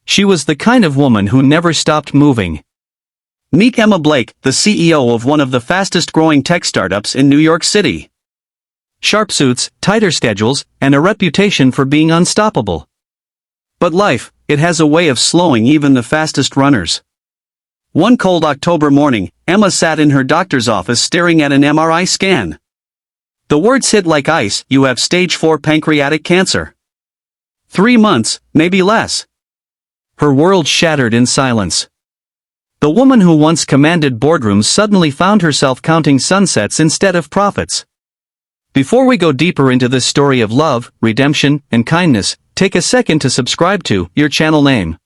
She was the kind of woman who never stopped moving. Meet Emma Blake, the CEO of one of the fastest-growing tech startups in New York City. Sharp suits, tighter schedules, and a reputation for being unstoppable. But life, it has a way of slowing even the fastest runners. One cold October morning, Emma sat in her doctor's office staring at an MRI scan. The words hit like ice: "You have stage 4 pancreatic cancer. 3 months, maybe less." Her world shattered in silence. The woman who once commanded boardrooms suddenly found herself counting sunsets instead of profits. Before we go deeper into this story of love, redemption, and kindness, take a second to subscribe to your channel name.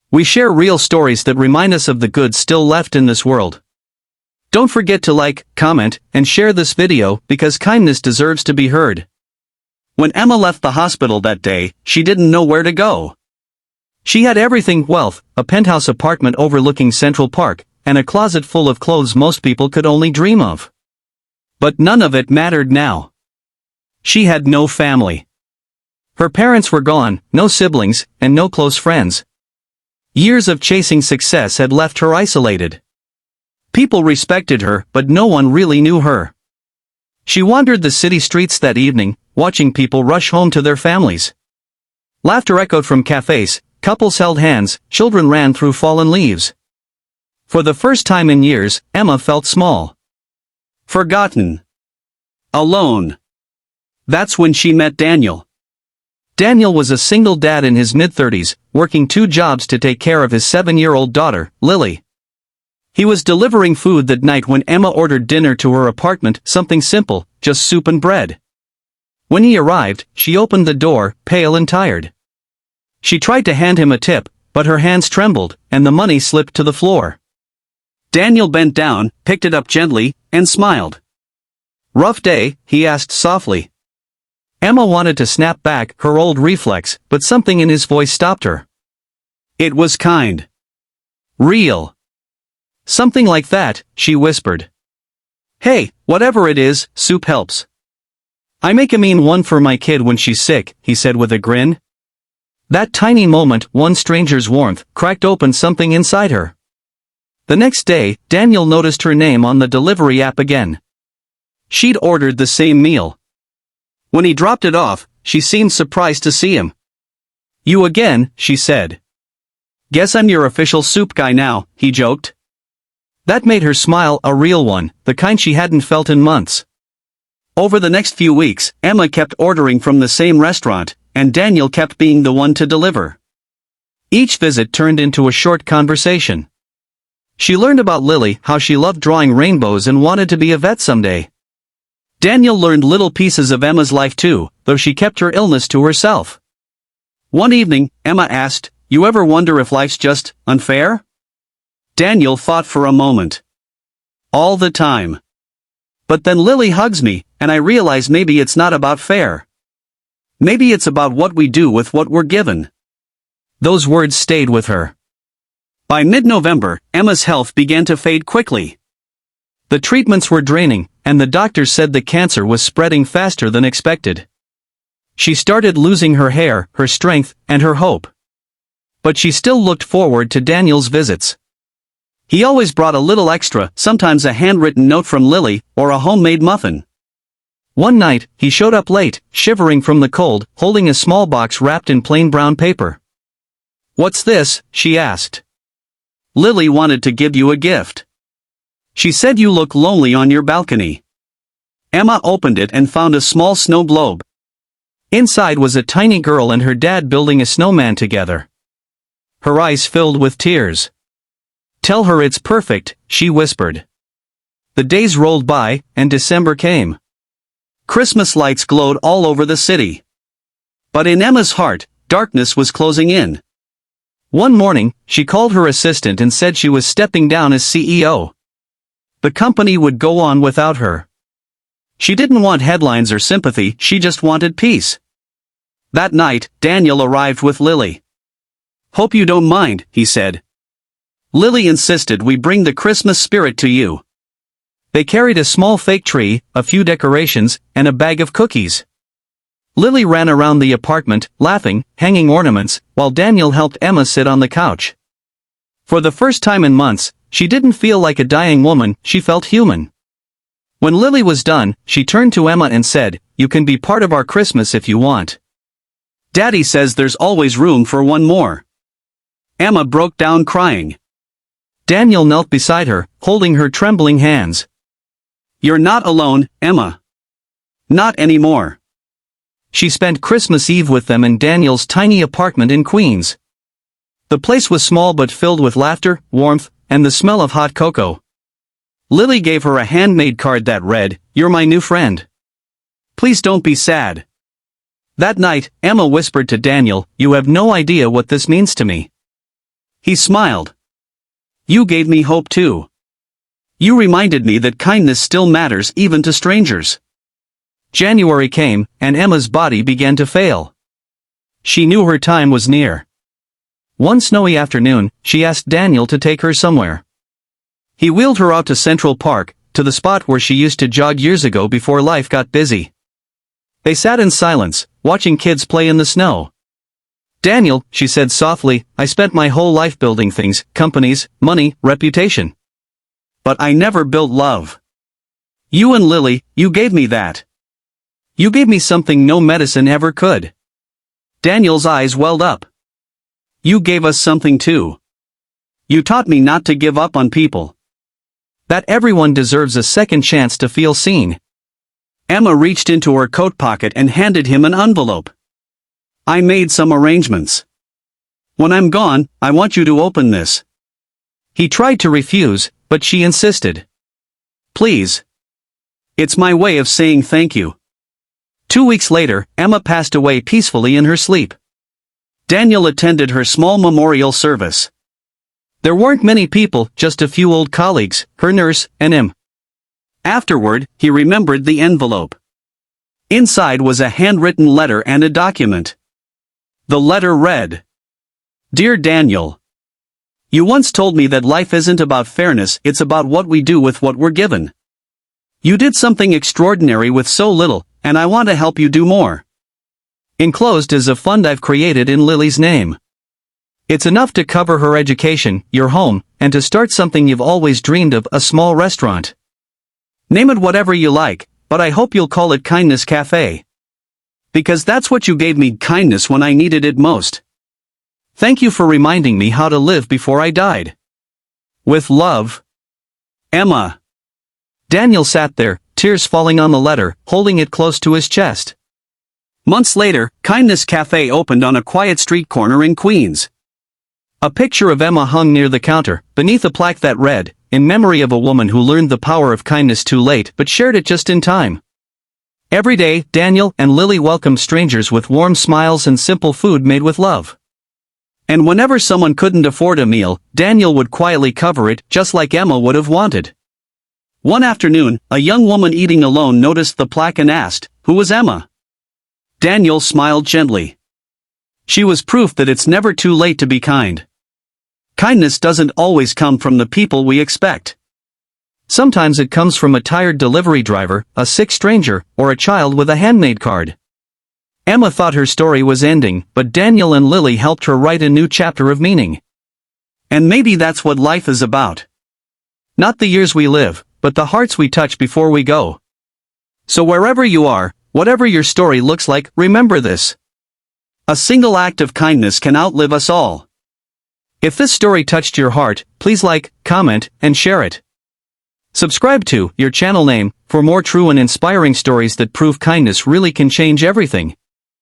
We share real stories that remind us of the good still left in this world. Don't forget to like, comment, and share this video because kindness deserves to be heard. When Emma left the hospital that day, she didn't know where to go. She had everything: wealth, a penthouse apartment overlooking Central Park, and a closet full of clothes most people could only dream of. But none of it mattered now. She had no family. Her parents were gone, no siblings, and no close friends. Years of chasing success had left her isolated. People respected her, but no one really knew her. She wandered the city streets that evening, watching people rush home to their families. Laughter echoed from cafes, couples held hands, children ran through fallen leaves. For the first time in years, Emma felt small. Forgotten. Alone. That's when she met Daniel. Daniel was a single dad in his mid-30s, working 2 jobs to take care of his 7-year-old daughter, Lily. He was delivering food that night when Emma ordered dinner to her apartment, something simple, just soup and bread. When he arrived, she opened the door, pale and tired. She tried to hand him a tip, but her hands trembled, and the money slipped to the floor. Daniel bent down, picked it up gently, and smiled. "Rough day?" he asked softly. Emma wanted to snap back, her old reflex, but something in his voice stopped her. It was kind. Real. "Something like that," she whispered. "Hey, whatever it is, soup helps. I make a mean one for my kid when she's sick," he said with a grin. That tiny moment, one stranger's warmth, cracked open something inside her. The next day, Daniel noticed her name on the delivery app again. She'd ordered the same meal. When he dropped it off, she seemed surprised to see him. "You again," she said. "Guess I'm your official soup guy now," he joked. That made her smile a real one, the kind she hadn't felt in months. Over the next few weeks, Emma kept ordering from the same restaurant, and Daniel kept being the one to deliver. Each visit turned into a short conversation. She learned about Lily, how she loved drawing rainbows and wanted to be a vet someday. Daniel learned little pieces of Emma's life too, though she kept her illness to herself. One evening, Emma asked, "You ever wonder if life's just unfair?" Daniel thought for a moment. "All the time. But then Lily hugs me, and I realize maybe it's not about fair. Maybe it's about what we do with what we're given." Those words stayed with her. By mid-November, Emma's health began to fade quickly. The treatments were draining, and the doctors said the cancer was spreading faster than expected. She started losing her hair, her strength, and her hope. But she still looked forward to Daniel's visits. He always brought a little extra, sometimes a handwritten note from Lily, or a homemade muffin. One night, he showed up late, shivering from the cold, holding a small box wrapped in plain brown paper. "What's this?" she asked. "Lily wanted to give you a gift. She said you look lonely on your balcony." Emma opened it and found a small snow globe. Inside was a tiny girl and her dad building a snowman together. Her eyes filled with tears. "Tell her it's perfect," she whispered. The days rolled by, and December came. Christmas lights glowed all over the city. But in Emma's heart, darkness was closing in. One morning, she called her assistant and said she was stepping down as CEO. The company would go on without her. She didn't want headlines or sympathy, she just wanted peace. That night, Daniel arrived with Lily. "Hope you don't mind," he said. "Lily insisted we bring the Christmas spirit to you." They carried a small fake tree, a few decorations, and a bag of cookies. Lily ran around the apartment, laughing, hanging ornaments, while Daniel helped Emma sit on the couch. For the first time in months, she didn't feel like a dying woman, she felt human. When Lily was done, she turned to Emma and said, "You can be part of our Christmas if you want. Daddy says there's always room for one more." Emma broke down crying. Daniel knelt beside her, holding her trembling hands. "You're not alone, Emma. Not anymore." She spent Christmas Eve with them in Daniel's tiny apartment in Queens. The place was small but filled with laughter, warmth, and the smell of hot cocoa. Lily gave her a handmade card that read, "You're my new friend. Please don't be sad." That night, Emma whispered to Daniel, "You have no idea what this means to me." He smiled. "You gave me hope too. You reminded me that kindness still matters even to strangers." January came, and Emma's body began to fail. She knew her time was near. One snowy afternoon, she asked Daniel to take her somewhere. He wheeled her out to Central Park, to the spot where she used to jog years ago before life got busy. They sat in silence, watching kids play in the snow. "Daniel," she said softly, "I spent my whole life building things, companies, money, reputation. But I never built love. You and Lily, you gave me that. You gave me something no medicine ever could." Daniel's eyes welled up. "You gave us something too. You taught me not to give up on people. That everyone deserves a second chance to feel seen." Emma reached into her coat pocket and handed him an envelope. "I made some arrangements. When I'm gone, I want you to open this." He tried to refuse, but she insisted. "Please. It's my way of saying thank you." 2 weeks later, Emma passed away peacefully in her sleep. Daniel attended her small memorial service. There weren't many people, just a few old colleagues, her nurse, and him. Afterward, he remembered the envelope. Inside was a handwritten letter and a document. The letter read, "Dear Daniel, you once told me that life isn't about fairness, it's about what we do with what we're given. You did something extraordinary with so little, and I want to help you do more. Enclosed is a fund I've created in Lily's name. It's enough to cover her education, your home, and to start something you've always dreamed of, a small restaurant. Name it whatever you like, but I hope you'll call it Kindness Cafe. Because that's what you gave me, kindness, when I needed it most. Thank you for reminding me how to live before I died. With love, Emma." Daniel sat there, tears falling on the letter, holding it close to his chest. Months later, Kindness Cafe opened on a quiet street corner in Queens. A picture of Emma hung near the counter, beneath a plaque that read, "In memory of a woman who learned the power of kindness too late but shared it just in time." Every day, Daniel and Lily welcomed strangers with warm smiles and simple food made with love. And whenever someone couldn't afford a meal, Daniel would quietly cover it, just like Emma would have wanted. One afternoon, a young woman eating alone noticed the plaque and asked, "Who was Emma?" Daniel smiled gently. She was proof that it's never too late to be kind. Kindness doesn't always come from the people we expect. Sometimes it comes from a tired delivery driver, a sick stranger, or a child with a handmade card. Emma thought her story was ending, but Daniel and Lily helped her write a new chapter of meaning. And maybe that's what life is about. Not the years we live, but the hearts we touch before we go. So wherever you are, whatever your story looks like, remember this. A single act of kindness can outlive us all. If this story touched your heart, please like, comment, and share it. Subscribe to your channel name for more true and inspiring stories that prove kindness really can change everything.